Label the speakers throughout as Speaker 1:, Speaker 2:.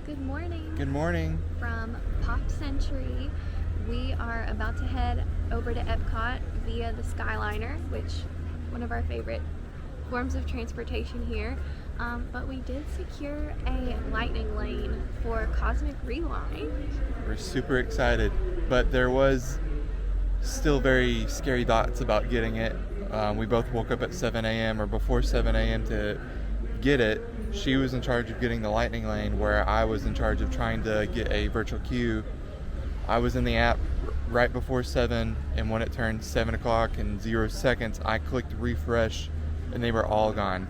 Speaker 1: Good morning.
Speaker 2: Good morning.
Speaker 1: From Pop Century. We are about to head over to Epcot via the Skyliner, which one of our favorite forms of transportation here. But we did secure a lightning lane for Cosmic Rewind.
Speaker 2: We're super excited, but there was still very scary thoughts about getting it. We both woke up at 7 a.m. or before 7 a.m. to get it. She was in charge of getting the lightning lane, where I was in charge of trying to get a virtual queue. I was in the app right before 7, and when it turned 7 o'clock and 0 seconds, I clicked refresh, and they were all gone.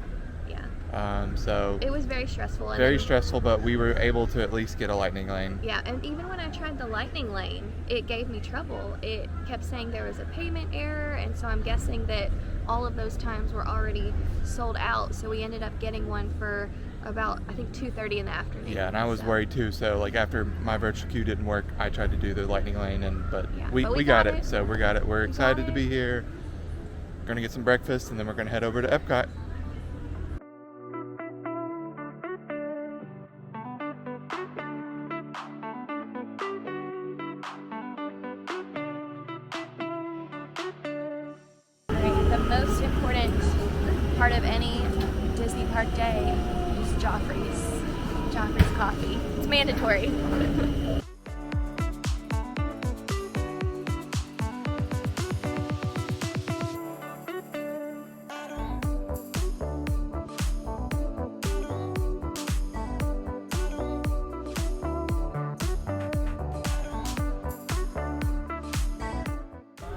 Speaker 1: Yeah.
Speaker 2: So
Speaker 1: it was very stressful.
Speaker 2: Very stressful, but we were able to at least get a lightning lane.
Speaker 1: Yeah, and even when I tried the lightning lane, it gave me trouble. It kept saying there was a payment error, and so I'm guessing that all of those times were already sold out. So we ended up getting one for about, I think, 2:30 in the afternoon.
Speaker 2: Yeah, and I was worried too. So like after my virtual queue didn't work, I tried to do the lightning lane, but we got it. So we got it. We're excited to be here. We're gonna get some breakfast, and then we're gonna head over to Epcot.
Speaker 1: The most important part of any Disney park day is Joffrey's coffee. It's mandatory.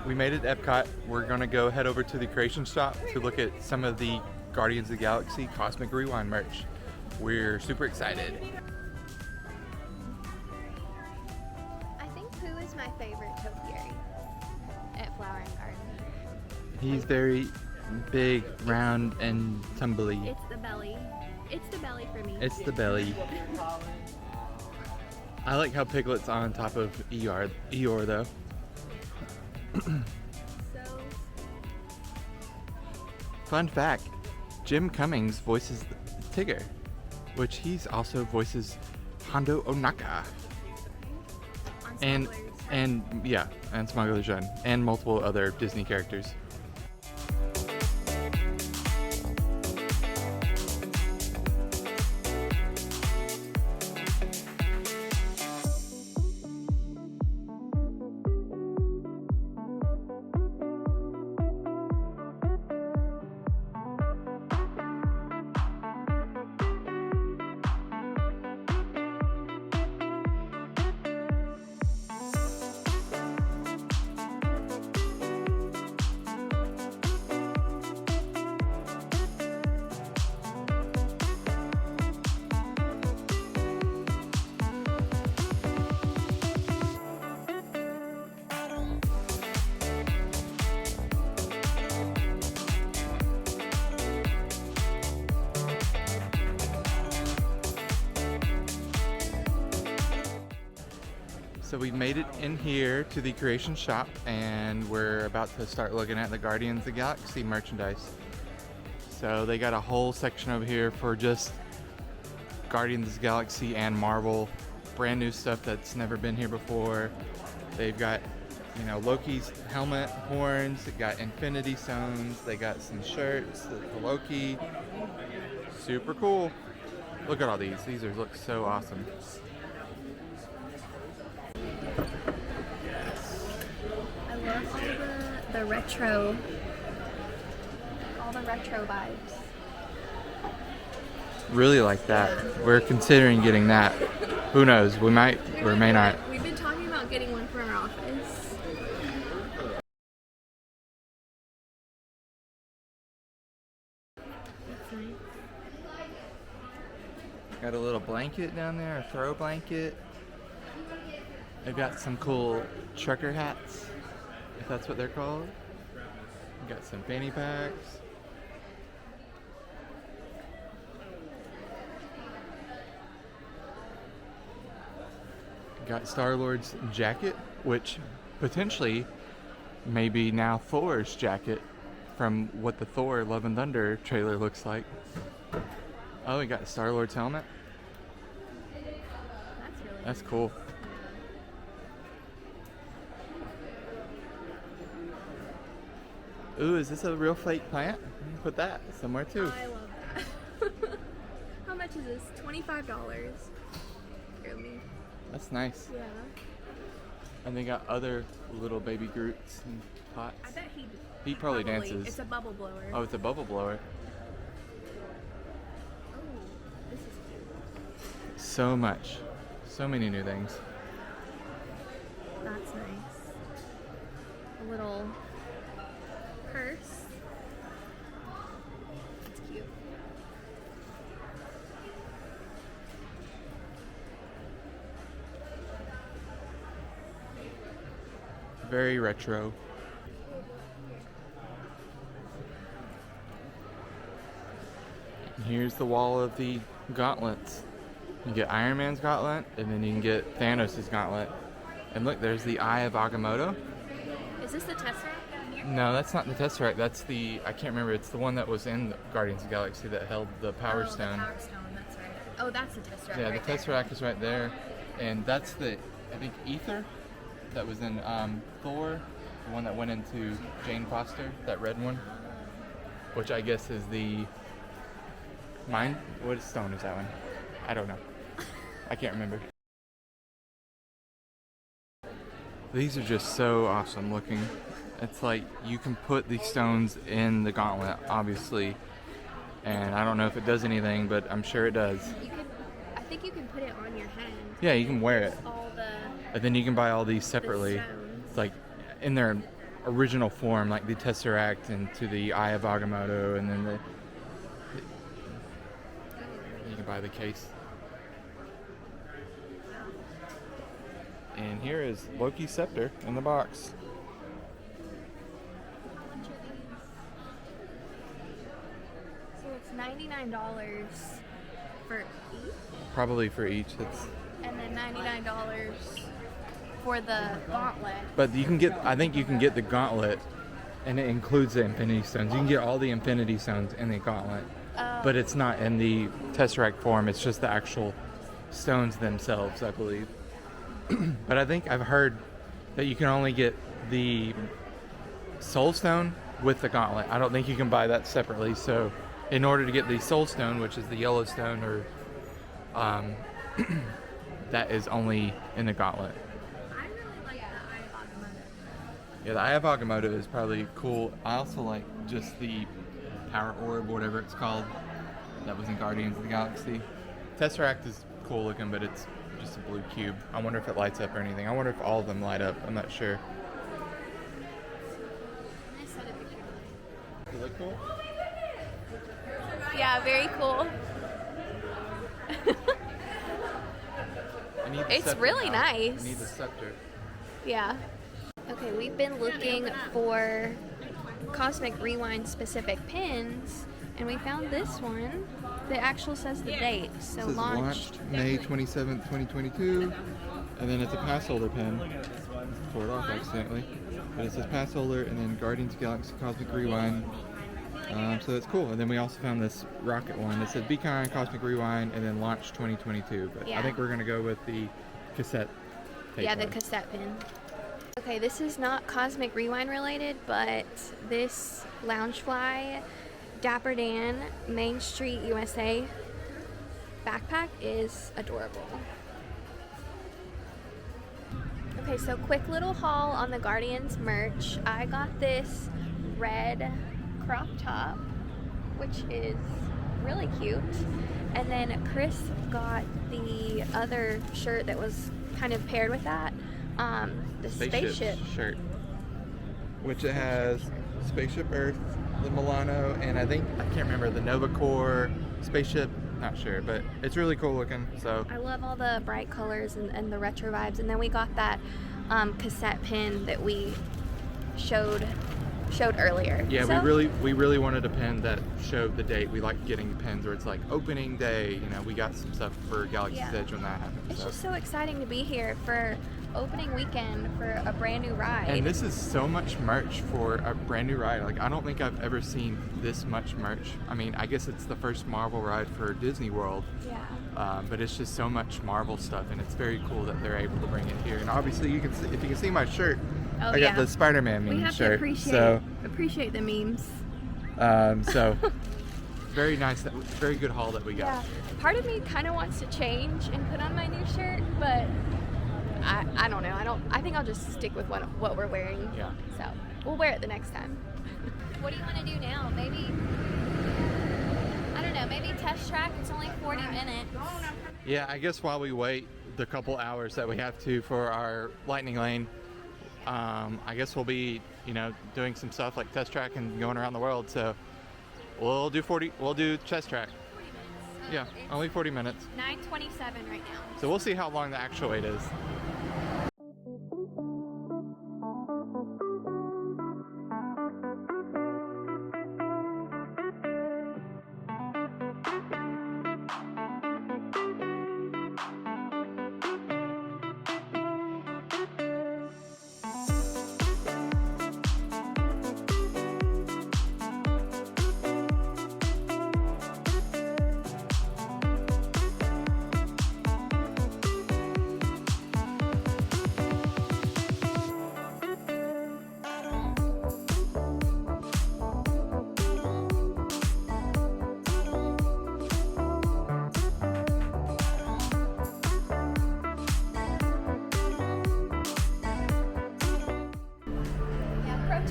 Speaker 2: We made it to Epcot. We're gonna go head over to the Creation Shop to look at some of the Guardians of the Galaxy Cosmic Rewind merch. We're super excited.
Speaker 1: I think Pooh is my favorite topiary at Flower and Garden.
Speaker 2: He's very big, round, and tumbly.
Speaker 1: It's the belly. It's the belly for me.
Speaker 2: It's the belly. I like how Piglet's on top of Eeyore though.
Speaker 1: So,
Speaker 2: fun fact, Jim Cummings voices Tigger, which he's also voices Hondo Ohnaka.
Speaker 1: on Smugglers.
Speaker 2: and Smuggler's Run, and multiple other Disney characters. So we made it in here to the Creation Shop, and we're about to start looking at the Guardians of the Galaxy merchandise. So they got a whole section over here for just Guardians of the Galaxy and Marvel, brand new stuff that's never been here before. They've got, Loki's helmet, horns, they got Infinity Stones, they got some shirts for Loki. Super cool. Look at all these. These look so awesome.
Speaker 1: I love all the retro vibes.
Speaker 2: Really like that. We're considering getting that. Who knows? We might or may not.
Speaker 1: We've been talking about getting one for our office. That's nice.
Speaker 2: Got a little blanket down there, a throw blanket. They've got some cool trucker hats, if that's what they're called. Got some fanny packs. Got Star-Lord's jacket, which potentially may be now Thor's jacket from what the Thor Love and Thunder trailer looks like. Oh, we got Star-Lord's helmet. That's cool. Ooh, is this a real fake plant? Put that somewhere too.
Speaker 1: I love that. How much is this? $25. Hear me.
Speaker 2: That's nice.
Speaker 1: Yeah.
Speaker 2: And they got other little baby Groots and pots.
Speaker 1: I bet
Speaker 2: He probably dances.
Speaker 1: It's a bubble blower.
Speaker 2: Oh, it's a bubble blower.
Speaker 1: Oh, this is cute.
Speaker 2: So much. So many new things.
Speaker 1: That's nice. A little purse. It's cute.
Speaker 2: Very retro. And here's the wall of the gauntlets. You get Iron Man's gauntlet, and then you can get Thanos' gauntlet. And look, there's the Eye of Agamotto.
Speaker 1: Is this the Tesseract down here?
Speaker 2: No, that's not the Tesseract. That's the, I can't remember. It's the one that was in Guardians of the Galaxy that held the Power Stone.
Speaker 1: The Power Stone, that's right. Oh, that's the Tesseract.
Speaker 2: Yeah,
Speaker 1: right
Speaker 2: the Tesseract is right there. And that's the, I think, Ether that was in Thor, the one that went into Jane Foster, that red one, which I guess is the Mind. What stone is that one? I don't know. I can't remember. These are just so awesome looking. It's like you can put these stones in the gauntlet, obviously, and I don't know if it does anything, but I'm sure it does.
Speaker 1: You can, I think you can put it on your hand.
Speaker 2: Yeah, you can wear it.
Speaker 1: All the
Speaker 2: And then you can buy all these separately.
Speaker 1: stones.
Speaker 2: It's like in their original form, like the Tesseract and to the Eye of Agamotto, and then you can buy the case. And here is Loki's scepter in the box.
Speaker 1: So it's $99 for each,
Speaker 2: Probably for each. It's,
Speaker 1: and then $99 for the gauntlet.
Speaker 2: but you can get, I think you can get the gauntlet, and it includes the Infinity Stones. You can get all the Infinity Stones in the gauntlet, but it's not in the Tesseract form. It's just the actual stones themselves, I believe. But I think I've heard that you can only get the Soul Stone with the gauntlet. I don't think you can buy that separately. So in order to get the Soul Stone, which is the yellow stone, or that is only in the gauntlet.
Speaker 1: I really like the Eye of Agamotto.
Speaker 2: Yeah, the Eye of Agamotto is probably cool. I also like just the Power Orb, whatever it's called, that was in Guardians of the Galaxy. Tesseract is cool looking, but it's just a blue cube. I wonder if it lights up or anything. I wonder if all of them light up. I'm not sure.
Speaker 1: I said a picture.
Speaker 2: Does it look cool?
Speaker 1: Yeah, very cool.
Speaker 2: I need the
Speaker 1: It's
Speaker 2: scepter
Speaker 1: really
Speaker 2: now.
Speaker 1: nice.
Speaker 2: I need the scepter.
Speaker 1: Yeah. Okay, we've been looking for Cosmic Rewind specific pins, and we found this one that actually says the date. So
Speaker 2: This is launched May 27th, 2022, and then it's a pass holder pin. Tore it off accidentally, but it says pass holder and then Guardians of the Galaxy Cosmic Rewind. So that's cool. And then we also found this rocket one that says Be Kind Cosmic Rewind and then launch 2022. But
Speaker 1: Yeah.
Speaker 2: I think we're gonna go with the cassette tape
Speaker 1: yeah, the
Speaker 2: one.
Speaker 1: cassette pin. Okay, this is not Cosmic Rewind related, but this Loungefly Dapper Dan Main Street USA backpack is adorable. Okay, so quick little haul on the Guardians merch. I got this red crop top, which is really cute. And then Chris got the other shirt that was kind of paired with that. The spaceship
Speaker 2: shirt, which it has Spaceship Earth, the Milano, and I can't remember, the Nova Corps spaceship, not sure, but it's really cool looking. So
Speaker 1: I love all the bright colors and the retro vibes. And then we got that cassette pin that we showed earlier.
Speaker 2: yeah,
Speaker 1: So,
Speaker 2: we really wanted a pin that showed the date. We like getting pins where it's like opening day. You know, we got some stuff for Galaxy's
Speaker 1: Yeah.
Speaker 2: Edge when that happened.
Speaker 1: it's
Speaker 2: so.
Speaker 1: just so exciting to be here for opening weekend for a brand new ride.
Speaker 2: And this is so much merch for a brand new ride. Like, I don't think I've ever seen this much merch. I mean, I guess it's the first Marvel ride for Disney World.
Speaker 1: Yeah.
Speaker 2: But it's just so much Marvel stuff, and it's very cool that they're able to bring it here. And obviously, you can see, if you can see my shirt, I got the Spider-Man meme shirt.
Speaker 1: Appreciate the memes.
Speaker 2: So very nice, very good haul that we got.
Speaker 1: Yeah. Part of me kind of wants to change and put on my new shirt, but I don't know. I think I'll just stick with what we're wearing.
Speaker 2: Yeah.
Speaker 1: So we'll wear it the next time. What do you want to do now? Maybe, I don't know, maybe test track. It's only 40 minutes.
Speaker 2: Yeah, I guess while we wait the couple hours that we have to for our lightning lane, I guess we'll be, doing some stuff like test track and going around the world. So we'll do test track.
Speaker 1: 40 minutes.
Speaker 2: Yeah, only 40 minutes.
Speaker 1: 9:27 right now.
Speaker 2: So we'll see how long the actual wait is.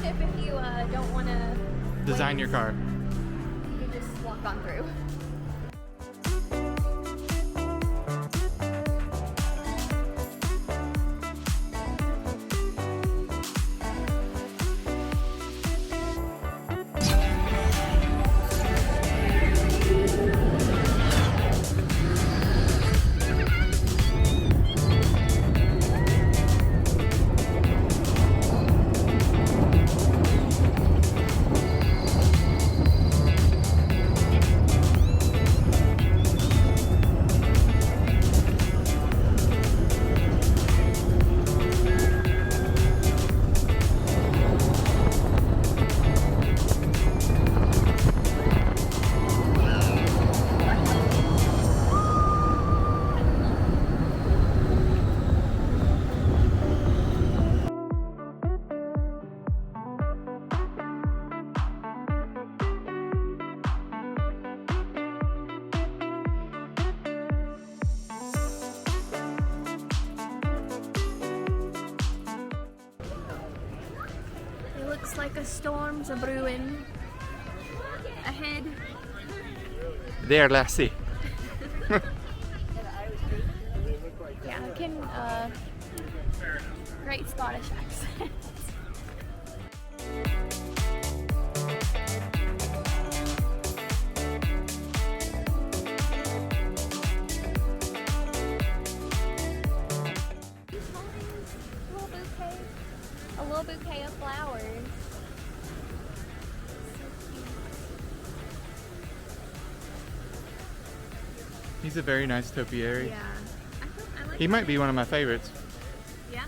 Speaker 1: Tip if you don't want to
Speaker 2: Design your car.
Speaker 1: you can just walk on through. Looks like a storm's a brewing ahead.
Speaker 2: There, lassie.
Speaker 1: Yeah, I can great Scottish accent. He's holding a little bouquet of flowers.
Speaker 2: He's a very nice topiary.
Speaker 1: Yeah. I like
Speaker 2: He might be one of my favorites.
Speaker 1: Yeah?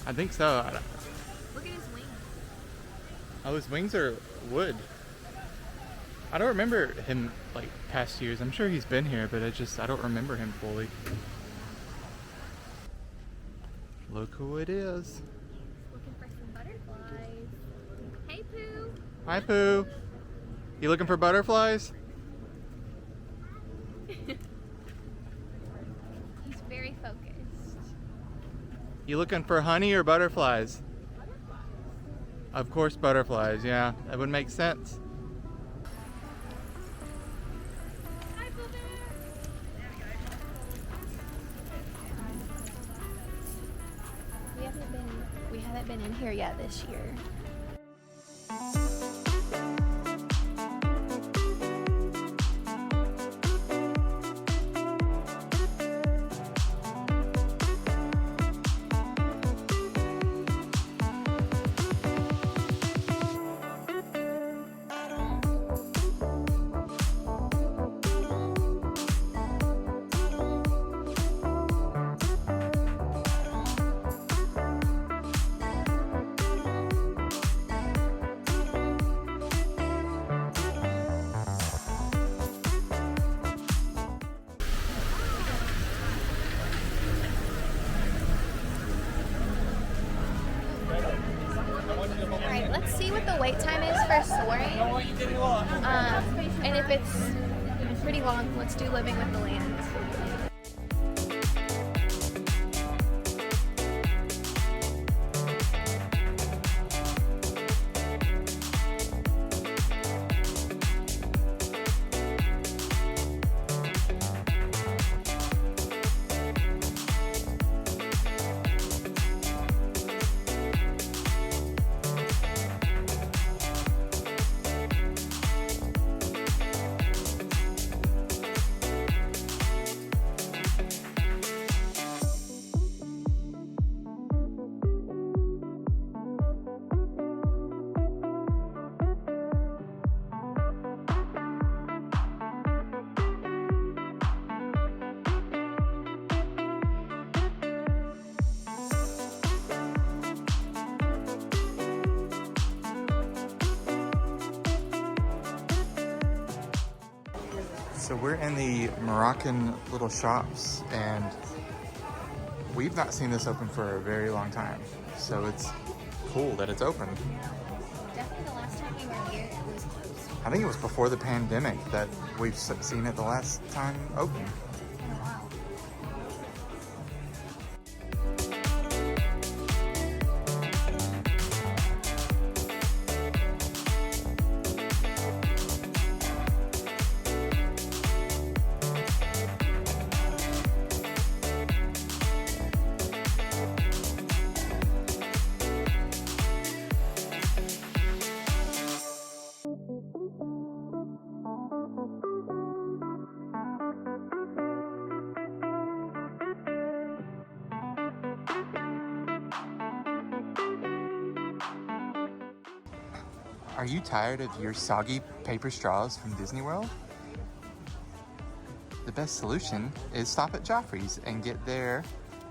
Speaker 2: I think so.
Speaker 1: Look at his wings.
Speaker 2: Oh, his wings are wood. I don't remember him like past years. I'm sure he's been here, but I don't remember him fully. Look who it is.
Speaker 1: Looking for some butterflies. Hey, Pooh.
Speaker 2: Hi, Pooh. You looking for butterflies?
Speaker 1: He's very focused.
Speaker 2: You looking for honey or butterflies? Of course, butterflies. Yeah, that would make sense.
Speaker 1: Hi, Pooh Bear. We haven't been in here yet this year. And if it's pretty long, let's do Living with the Land.
Speaker 2: So we're in the Moroccan little shops, and we've not seen this open for a very long time. So it's cool that it's open.
Speaker 1: Definitely the last time we were here, it was closed.
Speaker 2: I think it was before the pandemic that we've seen it the last time open.
Speaker 1: In a while.
Speaker 2: Are you tired of your soggy paper straws from Disney World? The best solution is stop at Joffrey's and get their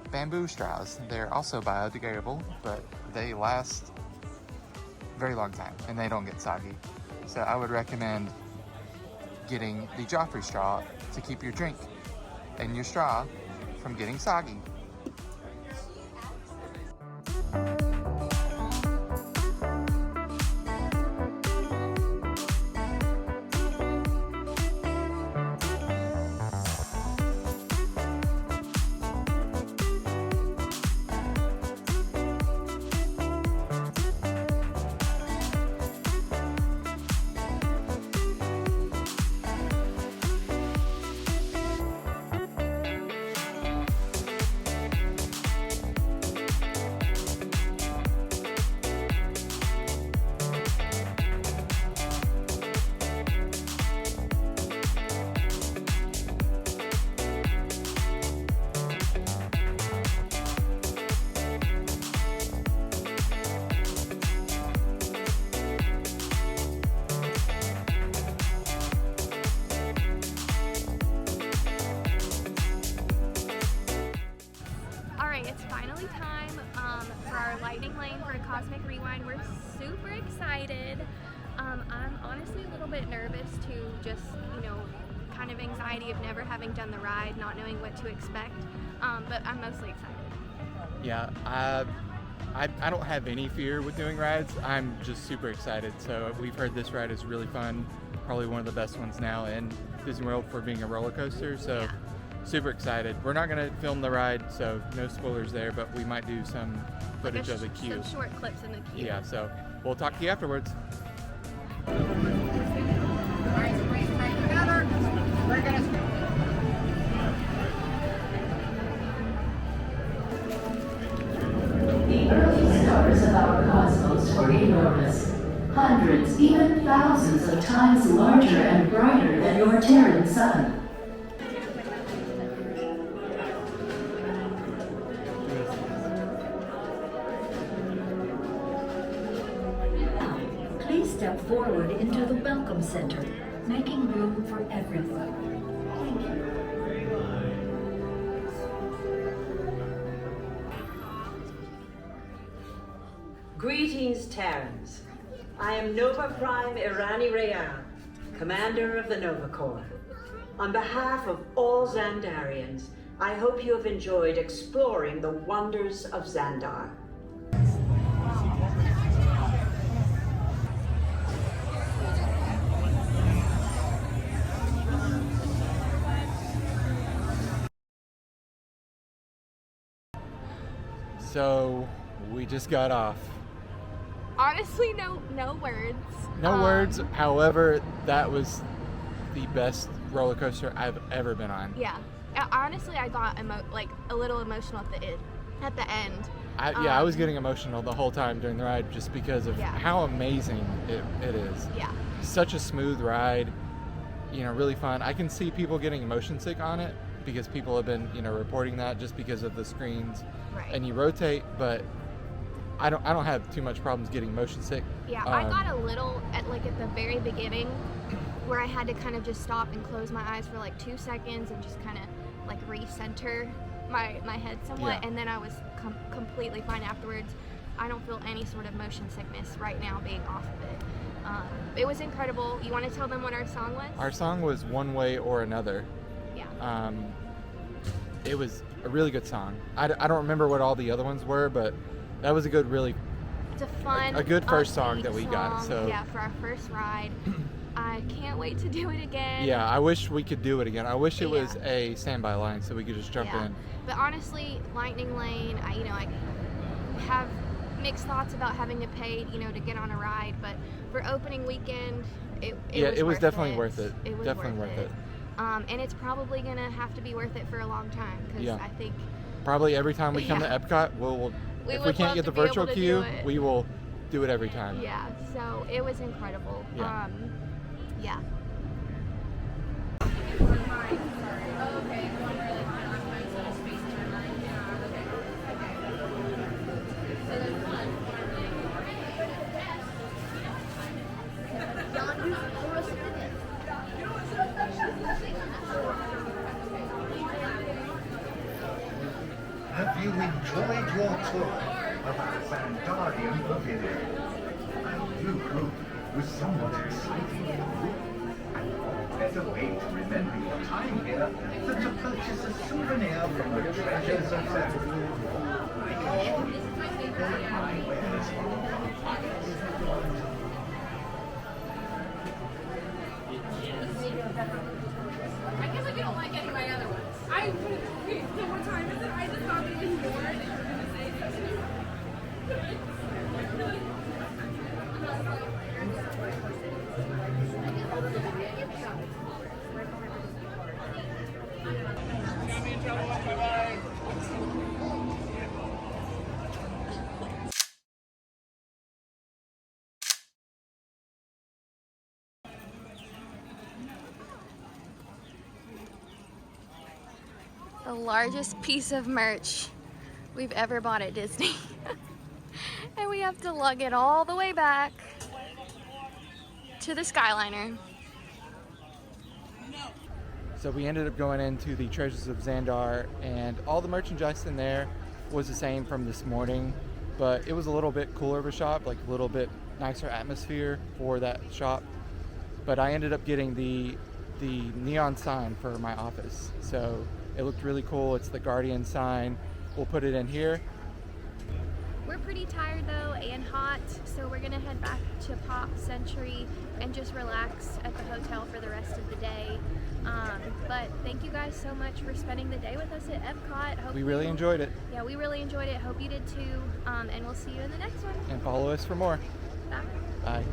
Speaker 2: bamboo straws. They're also biodegradable, but they last a very long time and they don't get soggy. So I would recommend getting the Joffrey straw to keep your drink and your straw from getting soggy.
Speaker 1: It's finally time for our lightning lane for a Cosmic Rewind. We're super excited. I'm honestly a little bit nervous to just, kind of anxiety of never having done the ride, not knowing what to expect, but I'm mostly excited.
Speaker 2: Yeah, I don't have any fear with doing rides. I'm just super excited. So we've heard this ride is really fun, probably one of the best ones now in Disney World for being a roller coaster. So. Yeah. Super excited. We're not going to film the ride, so no spoilers there, but we might do some footage of the queue.
Speaker 1: Some short clips in the queue.
Speaker 2: Yeah, so we'll talk to you afterwards.
Speaker 3: The early stars of our cosmos were enormous. Hundreds, even thousands of times larger and brighter than your Terran sun. Step forward into the Welcome Center, making room for everyone. Thank you.
Speaker 4: Greetings, Terrans. I am Nova Prime Irani Rayan, Commander of the Nova Corps. On behalf of all Xandarians, I hope you have enjoyed exploring the wonders of Xandar.
Speaker 2: So we just got off.
Speaker 1: Honestly, no words.
Speaker 2: No words. However, that was the best roller coaster I've ever been on.
Speaker 1: Yeah. Honestly, I got a little emotional at the end.
Speaker 2: I was getting emotional the whole time during the ride just because of how amazing it is.
Speaker 1: Yeah.
Speaker 2: Such a smooth ride, really fun. I can see people getting motion sick on it because people have been, reporting that just because of the screens.
Speaker 1: Right.
Speaker 2: And you rotate, but I don't have too much problems getting motion sick.
Speaker 1: Yeah, I got a little at the very beginning where I had to kind of just stop and close my eyes for 2 seconds and just kind of recenter my head somewhat, and then I was completely fine afterwards. I don't feel any sort of motion sickness right now being off of it. It was incredible. You want to tell them what our song was?
Speaker 2: Our song was One Way or Another.
Speaker 1: Yeah.
Speaker 2: It was a really good song. I don't remember what all the other ones were, but that was a good,
Speaker 1: it's a fun,
Speaker 2: a good first song that we
Speaker 1: song,
Speaker 2: got. So
Speaker 1: yeah, for our first ride. I can't wait to do it again.
Speaker 2: Yeah, I wish we could do it again. I wish it was a standby line so we could just jump in.
Speaker 1: But honestly, Lightning Lane, I have mixed thoughts about having to pay, to get on a ride. But for opening weekend, it was
Speaker 2: definitely worth it.
Speaker 1: It was
Speaker 2: definitely worth it.
Speaker 1: And it's probably gonna have to be worth it for a long time because I think
Speaker 2: probably every time we come to Epcot, if we can't get the virtual queue, we will do it every time.
Speaker 1: Yeah, so it was incredible.
Speaker 2: Yeah.
Speaker 1: Yeah.
Speaker 5: Have you enjoyed your tour of our Zandarian Pavilion? A new group was somewhat exciting for you. And what better way to remember your time here than to purchase a souvenir from the treasures of Zandar? I can show you where my wares
Speaker 6: I guess I don't like any of my other ones. I what time is it? I just thought it was more and you were gonna say something. Got me in trouble with my wife.
Speaker 1: The largest piece of merch we've ever bought at Disney. And we have to lug it all the way back to the Skyliner.
Speaker 2: So we ended up going into the Treasures of Xandar, and all the merchandise in there was the same from this morning, but it was a little bit cooler of a shop, a little bit nicer atmosphere for that shop. But I ended up getting the neon sign for my office, so it looked really cool. It's the Guardian sign. We'll put it in here.
Speaker 1: We're pretty tired though and hot, so we're gonna head back to Pop Century and just relax at the hotel for the rest of the day. But thank you guys so much for spending the day with us at Epcot.
Speaker 2: We really enjoyed it.
Speaker 1: Yeah, we really enjoyed it. Hope you did too. And we'll see you in the next one.
Speaker 2: And follow us for more.
Speaker 1: Bye.
Speaker 2: Bye.